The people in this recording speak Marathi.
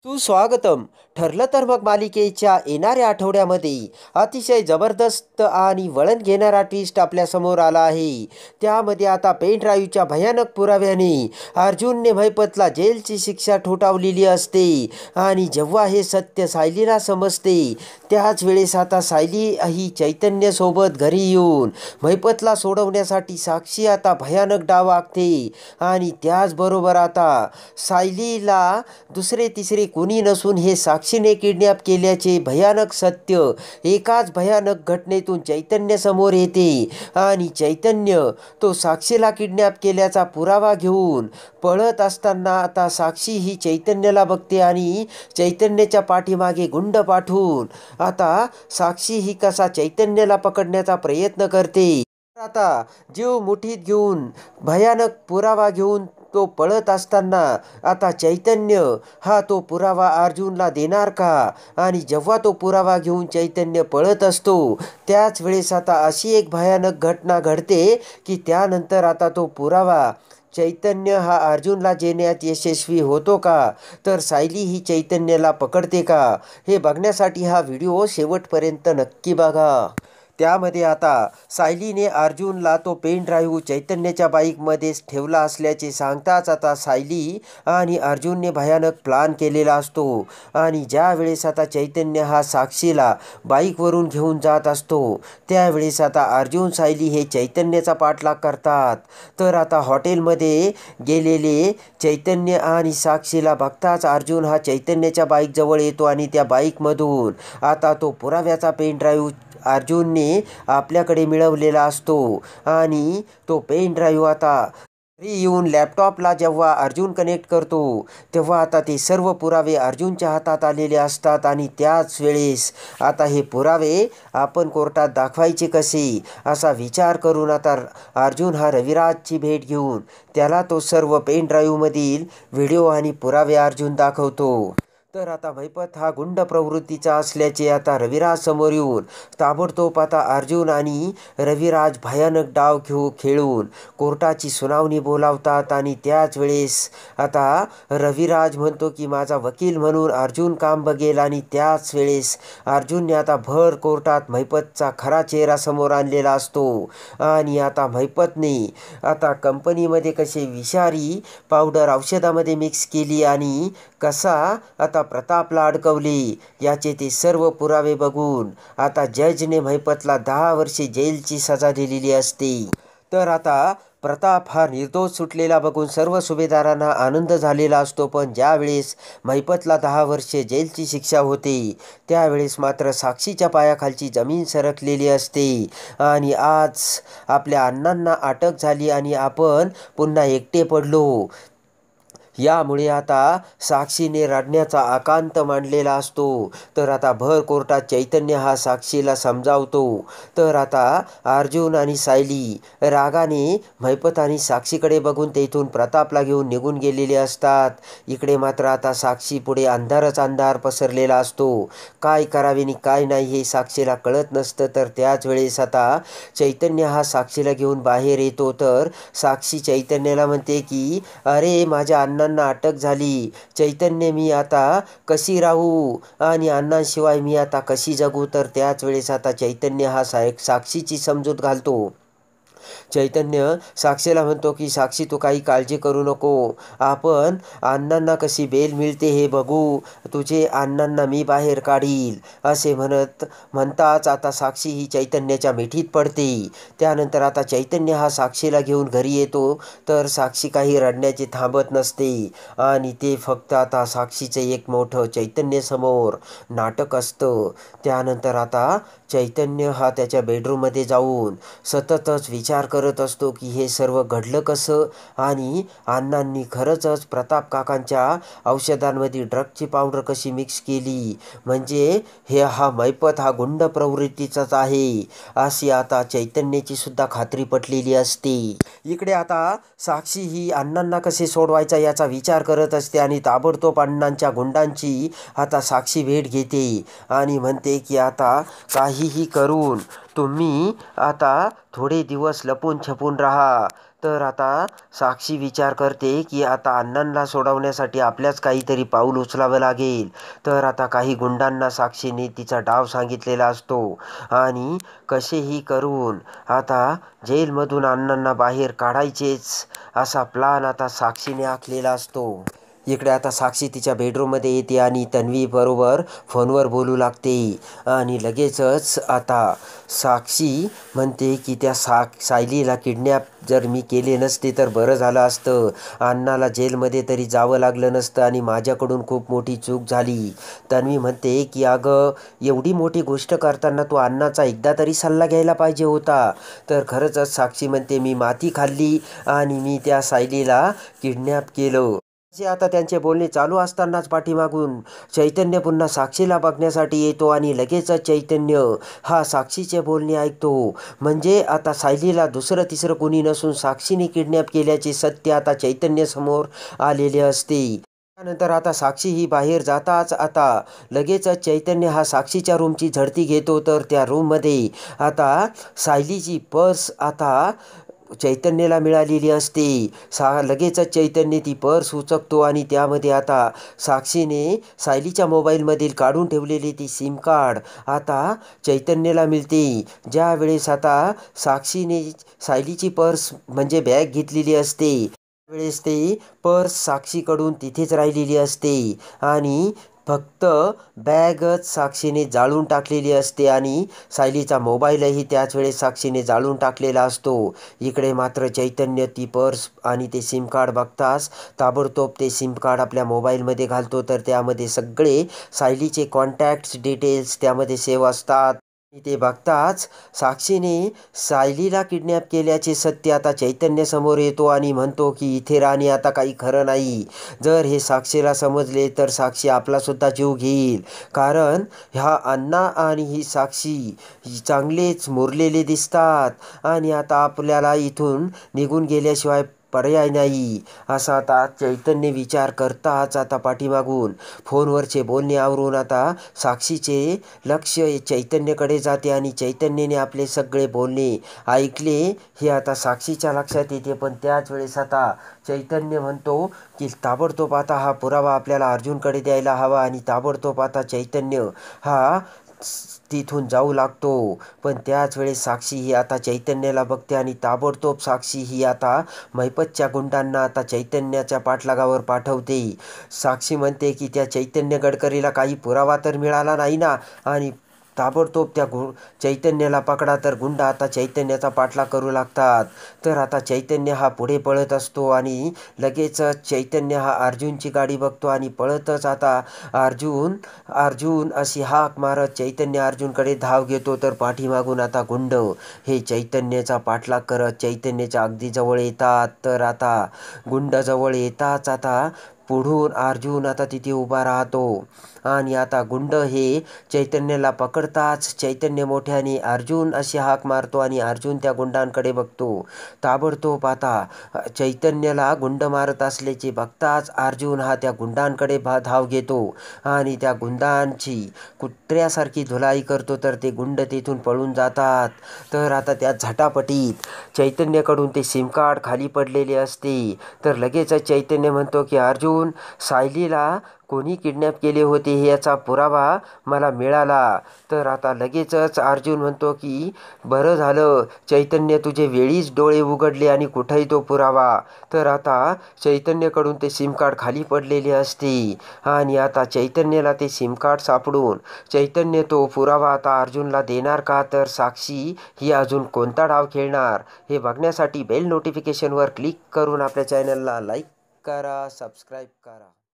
सुस्वागतम. ठरलं तर मग मालिकेच्या येणाऱ्या आठवड्यामध्ये अतिशय जबरदस्त आणि वळण घेणारा ट्विस्ट आपल्यासमोर आला आहे. त्यामध्ये आता पेन ड्राईव्हच्या भयानक पुराव्याने अर्जुनने महिपतला जेलची शिक्षा ठोठावलेली असते आणि जेव्हा हे सत्य सायलीला समजते त्याच वेळेस आता सायली ही चैतन्यसोबत घरी येऊन महिपतला सोडवण्यासाठी साक्षी आता भयानक डाव आखते आणि त्याचबरोबर आता सायलीला दुसरे तिसरे कोणी नसून हे साक्षीने किडनॅप केल्याचे भयानक सत्य एकाच भयानक घटनेतून चैतन्य समोर येते आणि चैतन्य तो साक्षीला किडनॅप केल्याचा पुरावा घेऊन पळत असताना आता साक्षी ही चैतन्याला बघते आणि चैतन्याच्या पाठीमागे गुंड पाठवून आता साक्षी ही कसा चैतन्याला पकडण्याचा प्रयत्न करते. आता जीव मुठीत घेऊन भयानक पुरावा घेऊन तो पळत असताना आता चैतन्य हा तो पुरावा अर्जुनला देणार का? आणि जेव्हा तो पुरावा घेऊन चैतन्य पळत असतो त्याच वेळेस आता अशी एक भयानक घटना घडते की त्यानंतर आता तो पुरावा चैतन्य हा अर्जुनला देण्यात यशस्वी होतो का? तर सायली ही चैतन्याला पकडते का? हे बघण्यासाठी हा व्हिडिओ शेवटपर्यंत नक्की बघा. त्यामध्ये आता सायलीने अर्जुनला तो पेन ड्राईव्ह चैतन्याच्या बाईकमध्येच ठेवला असल्याचे सांगताच आता सायली आणि अर्जुनने भयानक प्लान केलेला असतो आणि ज्या वेळेस आता चैतन्य हा साक्षीला बाईकवरून घेऊन जात असतो त्यावेळेस आता अर्जुन सायली हे चैतन्याचा पाठलाग करतात. तर आता हॉटेलमध्ये गेलेले चैतन्य आणि साक्षीला बघताच अर्जुन हा चैतन्याच्या बाईकजवळ येतो आणि त्या बाईकमधून आता तो पुराव्याचा पेन ड्राईव्ह अर्जुनने आपल्याकडे मिळवलेला असतो आणि तो पेन ड्राईव्ह आता घरी येऊन लॅपटॉपला जेव्हा अर्जुन कनेक्ट करतो तेव्हा आता ते सर्व पुरावे अर्जुनच्या हातात आलेले असतात आणि त्याच वेळेस आता हे पुरावे आपण कोर्टात दाखवायचे कसे असा विचार करून आता अर्जुन हा रविराजची भेट घेऊन त्याला तो सर्व पेन ड्राईव्हमधील व्हिडिओ आणि पुरावे अर्जुन दाखवतो. तर आता महिपत हा गुंड प्रवृत्तीचा असल्याचे आता रविराज समोर येऊन ताबडतोब आता अर्जुन आणि रविराज भयानक डाव खेळून कोर्टाची सुनावणी बोलावतात आणि त्याच वेळेस आता रविराज म्हणतो की माझा वकील म्हणून अर्जुन काम बघेल आणि त्याच वेळेस अर्जुनने आता भर कोर्टात महिपतचा खरा चेहरा समोर आणलेला असतो आणि आता महिपतने आता कंपनीमध्ये कसे विषारी पावडर औषधामध्ये मिक्स केली आणि कसा आता प्रतापला अडकवले याचे ते सर्व पुरावे बघून आता जजने महिपतला 10 वर्षे जेलची सजा दिलेली असते. तर आता प्रताप हा निर्दोष सुटलेला बघून सर्व सुभेदारांना आनंद झालेला असतो. पण ज्यावेळेस महिपतला 10 वर्षे जेलची शिक्षा होते त्यावेळेस मात्र साक्षीच्या पायाखालची जमीन सरकलेली असते आणि आज आपल्या अण्णांना अटक झाली आणि आपण पुन्हा एकटे पडलो. यामुळे आता साक्षीने रडण्याचा आकांत मांडलेला असतो. तर आता भर कोर्टात चैतन्य हा साक्षीला समजावतो. तर आता अर्जुन आणि सायली रागाने महिपत आणि साक्षीकडे बघून तेथून प्रतापला घेऊन निघून गेलेले असतात. इकडे मात्र आता साक्षी पुढे अंधारच अंधार पसरलेला असतो. काय करावे आणि काय नाही हे साक्षीला कळत नसतं. तर त्याच वेळेस आता चैतन्य हा साक्षीला घेऊन बाहेर येतो. तर साक्षी चैतन्याला म्हणते की अरे माझ्या अण्णांना अटक झाली. चैतन्य मी आता कशी राहू आणि अण्णांशिवाय मी आता कशी जगू. तर त्याच वेळेस आता चैतन्य हा साक्षीची समजूत घालतो. चैतन्य साक्षीला म्हणतो की साक्षी तू काही काळजी करू नको, आपण अण्णांना कशी बेल मिळते हे बघू, तुझे अण्णांना मी बाहेर काढील असे म्हणताच आता साक्षी ही चैतन्याच्या मिठीत पडते. त्यानंतर आता चैतन्य हा साक्षीला घेऊन घरी येतो. तर साक्षी काही रडण्याचे थांबत नसते आणि ते फक्त आता साक्षीचे एक मोठं चैतन्यासमोर नाटक असतं. त्यानंतर आता चैतन्य हा त्याच्या बेडरूममध्ये जाऊन सततच विचार करत असतो की हे सर्व घडलं कसं आणि अण्णांनी खरंच प्रताप काकांच्या औषधांमध्ये ड्रगची पावडर कशी मिक्स केली, म्हणजे हा महिपत हा गुंड प्रवृत्तीचाच आहे अशी आता चैतन्याची सुद्धा खात्री पटलेली असते. इकडे आता साक्षी ही अण्णांना कसे सोडवायचा याचा विचार करत असते आणि ताबडतोब अण्णांच्या गुंडांची आता साक्षी भेट घेते आणि म्हणते की आता काहीही करून तुम्ही आता थोडे दिवस लपून छपून राहा. तर आता साक्षी विचार करते की आता अण्णांना सोडवण्यासाठी आपल्याच काहीतरी पाऊल उचलावं लागेल. तर आता काही गुंडांना साक्षीने तिचा डाव सांगितलेला असतो आणि कसेही करून आता जेलमधून अण्णांना बाहेर काढायचेच असा प्लान आता साक्षीने आखलेला असतो. इकडे आता साक्षी तिच्या बेडरूममध्ये येते आणि तन्वी बरोबर फोनवर बोलू लागते आणि लगेचच आता साक्षी म्हणते की त्या सायलीला किडनॅप जर मी केले नसते तर बरं झालं असतं. अण्णाला जेलमध्ये तरी जावं लागलं नसतं आणि माझ्याकडून खूप मोठी चूक झाली. तन्वी म्हणते की अगं एवढी मोठी गोष्ट करताना तू अण्णाचा एकदा तरी सल्ला घ्यायला पाहिजे होता. तर खरंच साक्षी म्हणते मी माती खाल्ली आणि मी त्या सायलीला किडनॅप केलं. जे आता त्यांचे बोलणे चालू असतानाच पाठीमागून चैतन्य पुन्हा साक्षीला बघण्यासाठी येतो आणि लगेचच चैतन्य हा साक्षीचे बोलणे ऐकतो. म्हणजे आता सायलीला दुसरं तिसरं कोणी नसून साक्षीने किडनॅप केल्याचे सत्य आता चैतन्यसमोर आलेले असते. त्यानंतर आता साक्षी ही बाहेर जाताच आता लगेचच चैतन्य हा साक्षीच्या रूमची झडती घेतो. तर त्या रूममध्ये आता सायलीची पर्स आता चैतन्याला मिळालेली असते. लगेचच चैतन्य ती पर्स उचकतो आणि त्यामध्ये आता साक्षीने सायलीच्या मोबाईलमधील काढून ठेवलेली ती सिम कार्ड आता चैतन्याला मिळते. ज्या वेळेस आता साक्षीने सायलीची पर्स म्हणजे बॅग घेतलेली असते त्यावेळेस ते पर्स साक्षीकडून तिथेच राहिलेली असते आणि फक्त बॅगच साक्षीने जाळून टाकलेली असते आणि सायलीचा मोबाईलही त्याच वेळेस साक्षीने जाळून टाकलेला असतो. इकडे मात्र चैतन्य ती पर्स आणि ते सिम कार्ड बघताच ताबडतोब ते सिम कार्ड आपल्या मोबाईलमध्ये घालतो. तर त्यामध्ये सगळे सायलीचे कॉन्टॅक्ट्स डिटेल्स त्यामध्ये सेव्ह असतात. ते बघताच साक्षीने सायलीला किडनॅप केल्याचे सत्य आता चैतन्यासमोर येतो आणि म्हणतो की इथे राहणे आता काही खरं नाही. जर हे साक्षीला समजले तर साक्षी आपलासुद्धा जीव घेईल. कारण ह्या अण्णा आणि ही साक्षी चांगलेच मुरलेले दिसतात आणि आता आपल्याला इथून निघून गेल्याशिवाय पर्याय नाही असा आता चैतन्य विचार करताच आता पाठीमागून फोनवरचे बोलणे आवरून आता साक्षीचे लक्ष चैतन्यकडे जाते आणि चैतन्याने आपले सगळे बोलणे ऐकले हे आता साक्षीच्या लक्षात येते. पण त्याच वेळेस आता चैतन्य म्हणतो की ताबडतोब आता हा पुरावा आपल्याला अर्जुनकडे द्यायला हवा आणि ताबडतोब आता चैतन्य हा तिथून जाऊ लागतो. पण त्याच वेळेस साक्षी ही आता चैतन्याला बघते आणि ताबडतोब साक्षी ही आता मैपतच्या गुंडांना आता चैतन्याच्या पाठलागावर पाठवते. साक्षी म्हणते की त्या चैतन्य गडकरीला काही पुरावा तर मिळाला नाही ना आणि ताबडतोब त्या चैतन्याला पकडा. तर गुंड आता चैतन्याचा पाठलाग करू लागतात. तर आता चैतन्य हा पुढे पळत असतो आणि लगेचच चैतन्य हा अर्जुनची गाडी बघतो आणि पळतच आता अर्जुन अशी हाक मारत चैतन्य अर्जुनकडे धाव घेतो. तर पाठीमागून आता गुंड हे चैतन्याचा पाठलाग करत चैतन्याच्या अगदी जवळ येतात. तर आता गुंड जवळ येताच आता पुढून अर्जुन आता तिथे उभा राहतो आणि आता गुंड हे चैतन्याला पकडताच चैतन्य मोठ्याने अर्जुन अशी हाक मारतो आणि अर्जुन त्या गुंडांकडे बघतो. ताबडतोब आता चैतन्याला गुंड मारत असल्याचे बघताच अर्जुन हा त्या गुंडांकडे धाव घेतो आणि त्या गुंडांची कुत्र्यासारखी धुलाई करतो. तर ते गुंड तेथून पळून जातात. तर आता त्या झटापटीत चैतन्यकडून ते सिम कार्ड खाली पडलेले असते. तर लगेचच चैतन्य म्हणतो की अर्जुन सायलीला कोणी किडनॅप केले होते हे याचा पुरावा मला मिळाला. तर आता लगेचच अर्जुन म्हणतो की बरं झालं चैतन्य तुझे वेळीच डोळे उघडले आणि कुठेही तो पुरावा. तर आता चैतन्यकडून ते सिम कार्ड खाली पडलेले असते आणि आता चैतन्याला ते सिम कार्ड सापडून चैतन्य तो पुरावा आता अर्जुनला देणार का तर साक्षी ही अजून कोणता डाव खेळणार हे बघण्यासाठी बेल नोटिफिकेशनवर क्लिक करून आपल्या चॅनलला लाईक करा, सबस्क्राईब करा.